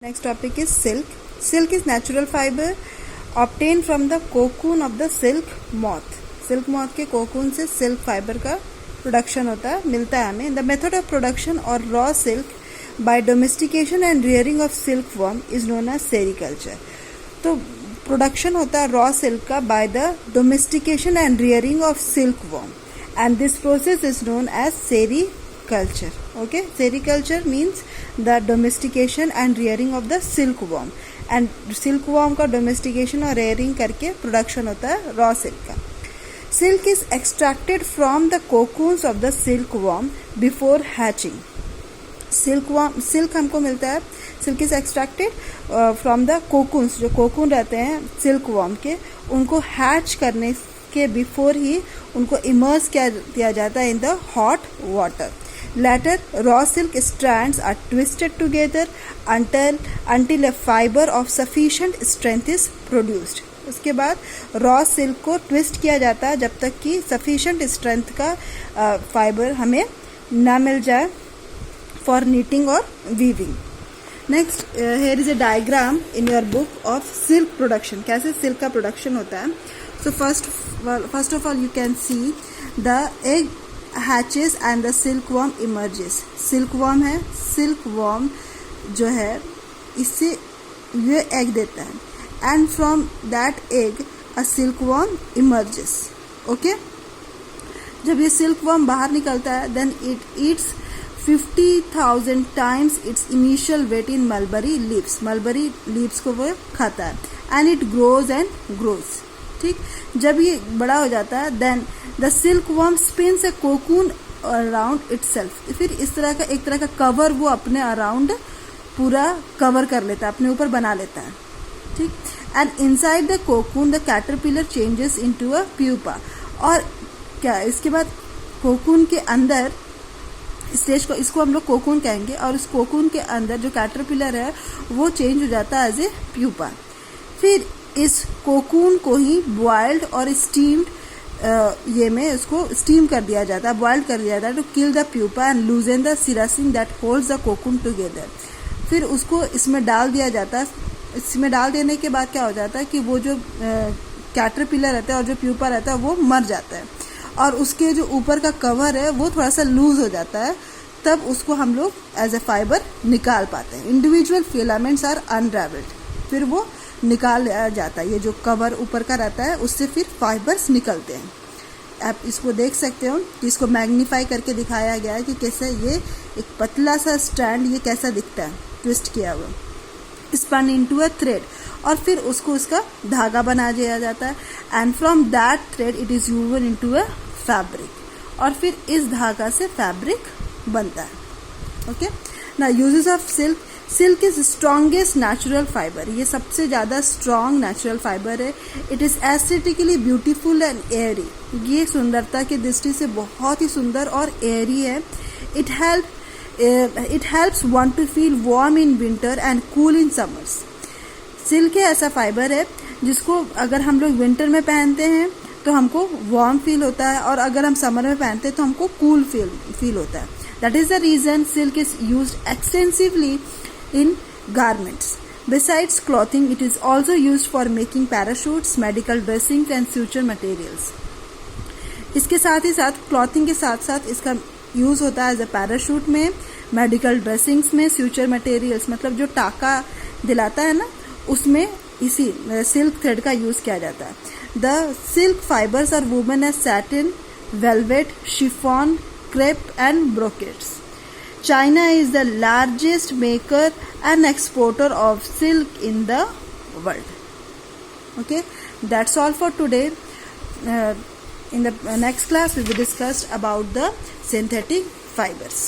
Next topic is silk. Silk is natural fiber obtained from the cocoon of the silk moth. Silk moth के cocoon से silk fiber का production होता है, मिलता है हमें. The method of production or raw silk by domestication and rearing of silkworm is known as sericulture. तो production होता है raw silk का by the domestication and rearing of silkworm, and this process is known as sericulture. Okay, sericulture means the domestication and rearing of the silkworm, and silkworm का domestication और rearing करके production होता है raw silk का. Silk is extracted from the cocoons of the silkworm before hatching. Silk हमको मिलता है, silk is extracted from the cocoons, जो cocoon रहते हैं silkworm के, उनको hatch करने के before ही उनको immerse किया जाता है in the hot water. Later, raw silk strands are twisted together until a fiber of sufficient strength is produced. उसके बाद raw silk को twist किया जाता है जब तक कि sufficient strength का fiber हमें ना मिल जाए for knitting or weaving. Next, here is a diagram in your book of silk production. कैसे silk का production होता है. So first of all you can see the egg hatches and the silkworm emerges. Silkworm है, silkworm जो है इससे ये egg देता है, and from that egg a silkworm emerges. Okay, जब ये silkworm बाहर निकलता है then it eats 50,000 times its initial weight in mulberry leaves. Mulberry leaves को वो खाता है, and it grows and grows. ठीक, जब ये बड़ा हो जाता है then the silkworm spins a cocoon around itself. फिर इस तरह का एक तरह का कवर वो अपने अराउंड पूरा कवर कर लेता है, अपने ऊपर बना लेता है. ठीक, and inside the cocoon the caterpillar changes into a pupa. और क्या इसके बाद कोकून के अंदर स्टेज को, इसको हम लोग कोकून कहेंगे, और इस कोकून के अंदर जो कैटरपिलर है वो चेंज हो जाता है एज ए प्यूपा. फिर इस कोकून को ही बॉइल्ड और स्टीम्ड ये में इसको स्टीम कर दिया जाता है, बॉइल्ड कर दिया जाता है to kill the pupa and loosen the sericin that holds the cocoon together. फिर उसको इसमें डाल दिया जाता है. इसमें डाल देने के बाद क्या हो जाता है कि वो जो कैटरपिलर रहता है और जो प्यूपा रहता है वो मर जाता है, और उसके जो ऊपर का कवर है वो थोड़ा सा लूज हो जाता है. तब उसको हम लोग एज ए फाइबर निकाल पाते हैं. Individual filaments are unravelled. फिर वो निकाल जाता है, ये जो कवर ऊपर का रहता है उससे फिर फाइबर्स निकलते हैं. आप इसको देख सकते हो कि इसको मैग्नीफाई करके दिखाया गया है कि कैसे ये एक पतला सा स्ट्रैंड ये कैसा दिखता है ट्विस्ट किया हुआ, स्पन इनटू अ थ्रेड, और फिर उसको उसका धागा बना दिया जाता है. And from that thread it is woven into a fabric, और फिर इस धागा से फैब्रिक बनता है. Okay, now uses of silk. Silk is strongest natural fibre. ये सबसे ज़्यादा स्ट्रॉन्ग नेचुरल फाइबर है. It is aesthetically beautiful and Airy. ये सुंदरता की दृष्टि से बहुत ही सुंदर और एयरी है. It helps one two feel warm in winter and cool in summers. Silk ऐसा फाइबर है जिसको अगर हम लोग विंटर में पहनते हैं तो हमको वार्म फील होता है, और अगर हम समर में पहनते हैं तो हमको कूल फील होता है. That is the reason silk is used extensively in garments. Besides clothing, it is also used for making parachutes, medical dressings and suture materials. इसके साथ ही साथ क्लॉथिंग के साथ साथ इसका यूज होता है एज ए पैराशूट में, मेडिकल ड्रेसिंग्स में, फ्यूचर मटेरियल्स मतलब जो टाका दिलाता है ना उसमें इसी सिल्क थ्रेड का यूज किया जाता है. The silk fibres are woven as satin, velvet, chiffon, crepe and brocades. China is the largest maker and exporter of silk in the world. Okay, that's all for today. In the next class we will discuss about the synthetic fibers.